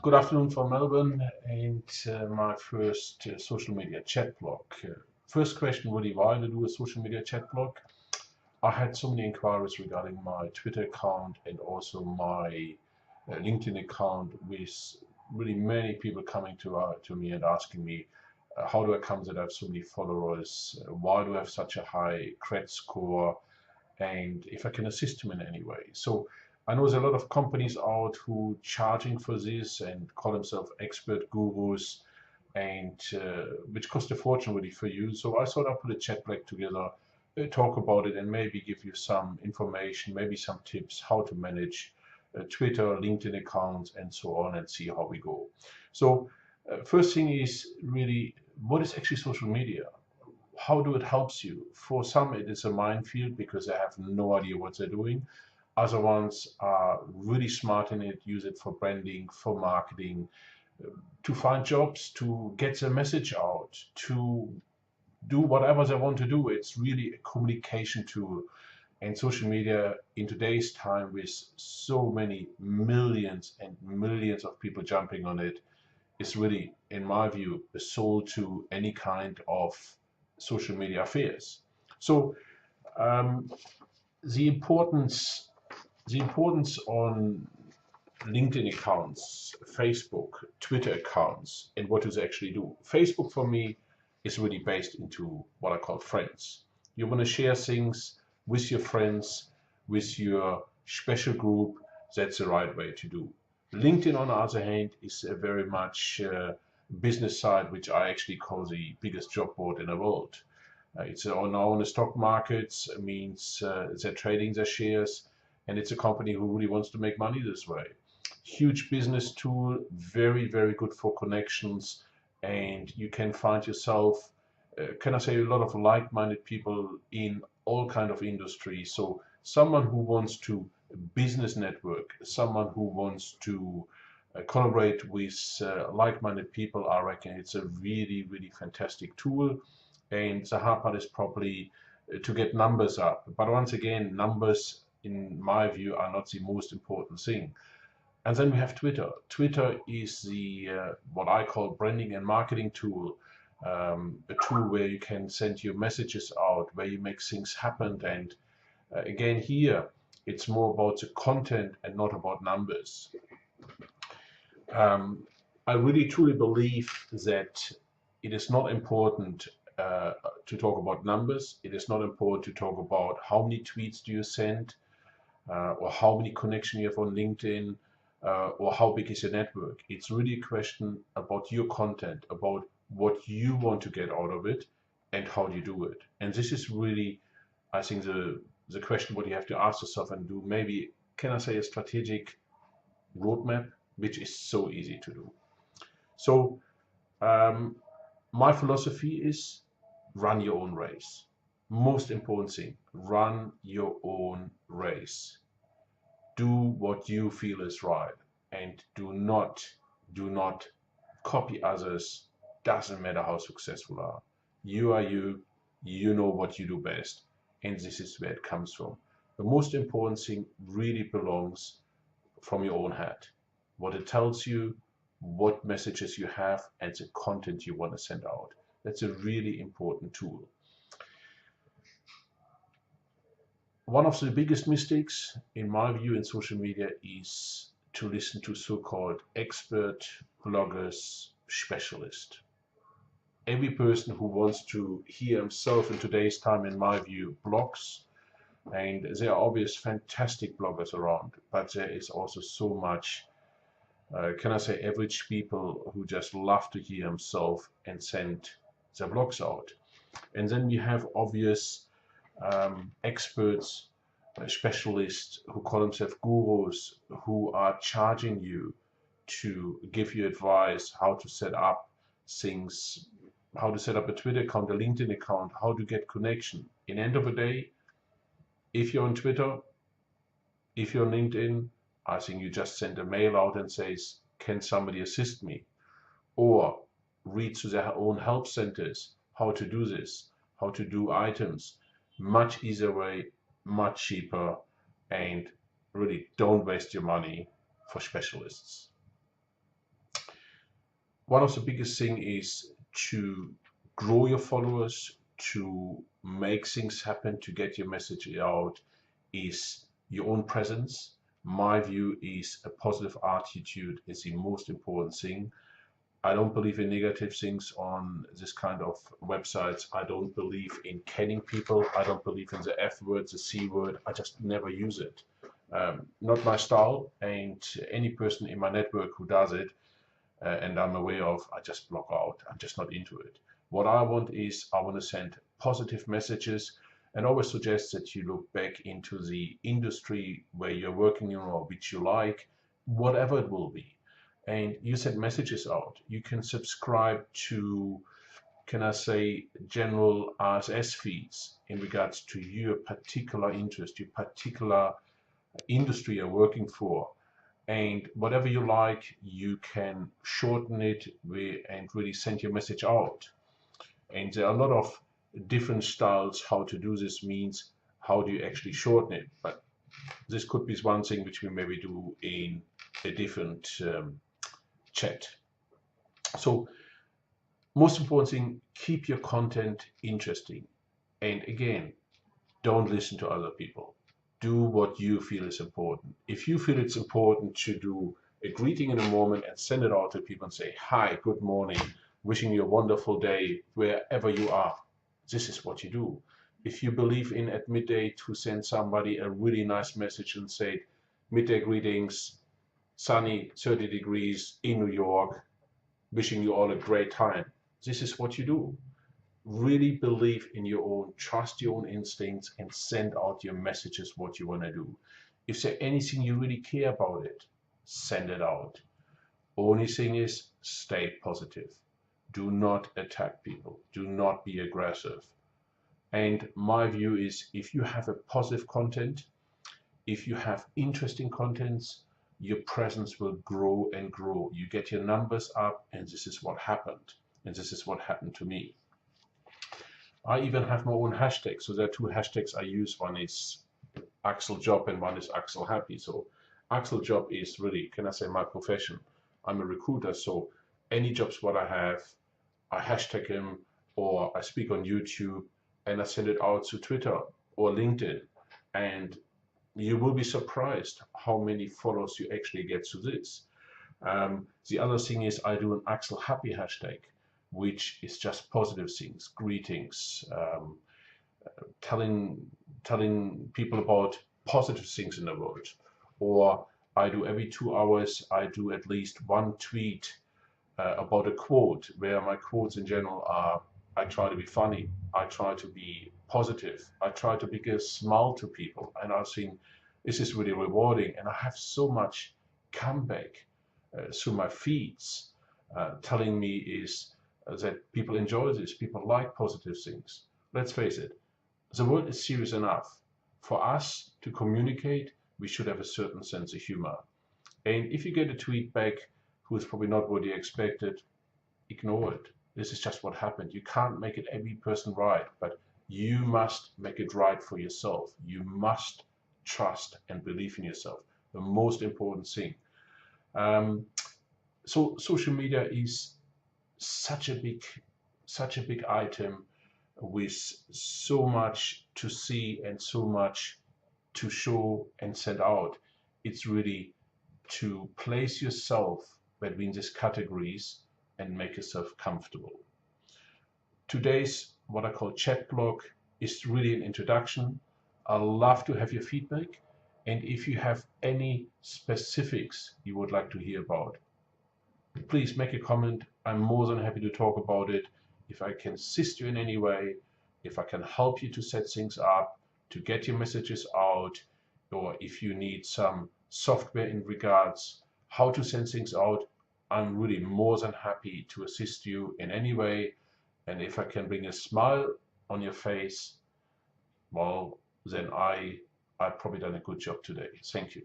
Good afternoon from Melbourne and my first social media chat blog. First question really, why to do a social media chat blog? I had so many inquiries regarding my Twitter account and also my LinkedIn account, with really many people coming to me and asking me how do I come that I have so many followers, why do I have such a high credit score, and if I can assist them in any way. So I know there's a lot of companies out who charging for this and call themselves expert gurus, and which cost a fortune really for you. So I thought I'd put a chat back together, talk about it, and maybe give you some information, maybe some tips how to manage Twitter, LinkedIn accounts, and so on, and see how we go. So first thing is really, what is actually social media? How do it helps you? For some, it is a minefield because they have no idea what they're doing. Other ones are really smart in it, use it for branding, for marketing, to find jobs, to get their message out, to do whatever they want to do. It's really a communication tool. And social media in today's time, with so many millions and millions of people jumping on it, is really, in my view, a soul to any kind of social media affairs. So um, the importance on LinkedIn accounts, Facebook, Twitter accounts, and what does it actually do? Facebook for me is really based into what I call friends. You want to share things with your friends, with your special group. That's the right way to do. LinkedIn, on the other hand, is a very much business side, which I actually call the biggest job board in the world. It's on the stock markets, means they're trading their shares, and it's a company who really wants to make money this way. Huge business tool, very, very good for connections, and you can find yourself, can I say, a lot of like-minded people in all kind of industries. So someone who wants to business network, someone who wants to collaborate with like-minded people, I reckon it's a really, really fantastic tool. And the hard part is probably to get numbers up. But once again, numbers, in my view, are not the most important thing. And then we have Twitter. Twitter is the what I call branding and marketing tool, a tool where you can send your messages out, where you make things happen. And again, here, it's more about the content and not about numbers. I really truly believe that it is not important to talk about numbers. It is not important to talk about how many tweets do you send, or how many connections you have on LinkedIn, or how big is your network. It's really a question about your content, about what you want to get out of it, and how do you do it. And this is really, I think, the question what you have to ask yourself and do. Maybe, can I say, a strategic roadmap, which is so easy to do. So my philosophy is run your own race. Most important thing, run your own race. Do what you feel is right, and do not copy others. Doesn't matter how successful you are. You are you. You know what you do best, and this is where it comes from. The most important thing really belongs from your own head. What it tells you, what messages you have, and the content you want to send out. That's a really important tool. One of the biggest mistakes, in my view, in social media is to listen to so-called expert bloggers, specialists. Every person who wants to hear himself in today's time, in my view, blogs, and there are obvious fantastic bloggers around, but there is also so much, can I say, average people who just love to hear himself and send their blogs out. And then we have obvious experts, specialists who call themselves gurus, who are charging you to give you advice how to set up things, how to set up a Twitter account, a LinkedIn account, how to get connection. In the end of the day, if you're on Twitter, if you're on LinkedIn, I think you just send a mail out and says, can somebody assist me? Or read to their own help centers how to do this, how to do items. Much easier way, much cheaper, and really don't waste your money for specialists. one of the biggest thing is to grow your followers, to make things happen, to get your message out, is your own presence. My view is a positive attitude is the most important thing. I don't believe in negative things on this kind of websites. I don't believe in canning people. I don't believe in the F word, the C word. I just never use it. Not my style, and any person in my network who does it, and I'm aware of, I just block out. I'm just not into it. What I want is, I want to send positive messages, and always suggest that you look back into the industry where you're working in or which you like, whatever it will be. And you send messages out. You can subscribe to, can I say, general RSS feeds in regards to your particular interest, your particular industry you're working for. And whatever you like, you can shorten it and really send your message out. And there are a lot of different styles how to do this, means how do you actually shorten it. But this could be one thing which we maybe do in a different chat. So most important thing, keep your content interesting. And again, don't listen to other people. Do what you feel is important. If you feel it's important to do a greeting in a moment and send it out to people and say, hi, good morning, wishing you a wonderful day wherever you are, this is what you do. If you believe in at midday to send somebody a really nice message and say, midday greetings, sunny 30 degrees in New York, wishing you all a great time. This is what you do. Really believe in your own, trust your own instincts, and send out your messages what you want to do. If there's anything you really care about it, send it out. Only thing is, stay positive. Do not attack people. Do not be aggressive. And my view is, if you have a positive content, if you have interesting contents, your presence will grow and grow. You get your numbers up, and this is what happened. And this is what happened to me. I even have my own hashtags. So there are two hashtags I use. One is Axel Job and one is Axel Happy. So Axel Job is really, can I say, my profession. I'm a recruiter, so any jobs what I have, I hashtag them, or I speak on YouTube and I send it out to Twitter or LinkedIn. And you will be surprised how many follows you actually get to this. The other thing is, I do an Axel Happy hashtag, which is just positive things, greetings, telling people about positive things in the world. Or I do every 2 hours, I do at least one tweet about a quote, where my quotes in general are, I try to be funny, I try to be positive, I try to give a smile to people. And I've seen this is really rewarding, and I have so much comeback through my feeds telling me is that people enjoy this, people like positive things. Let's face it, the world is serious enough. For us to communicate, we should have a certain sense of humor. And if you get a tweet back who is probably not what you expected, ignore it. This is just what happened. You can't make it every person right, but you must make it right for yourself. You must trust and believe in yourself. The most important thing. So social media is such a big item with so much to see and so much to show and send out. It's really to place yourself between these categories and make yourself comfortable. Today's what I call chat blog is really an introduction. I'd love to have your feedback, and if you have any specifics you would like to hear about, please make a comment. I'm more than happy to talk about it. If I can assist you in any way, if I can help you to set things up, to get your messages out, or if you need some software in regards how to send things out, I'm really more than happy to assist you in any way. And if I can bring a smile on your face, well, then I've probably done a good job today. Thank you.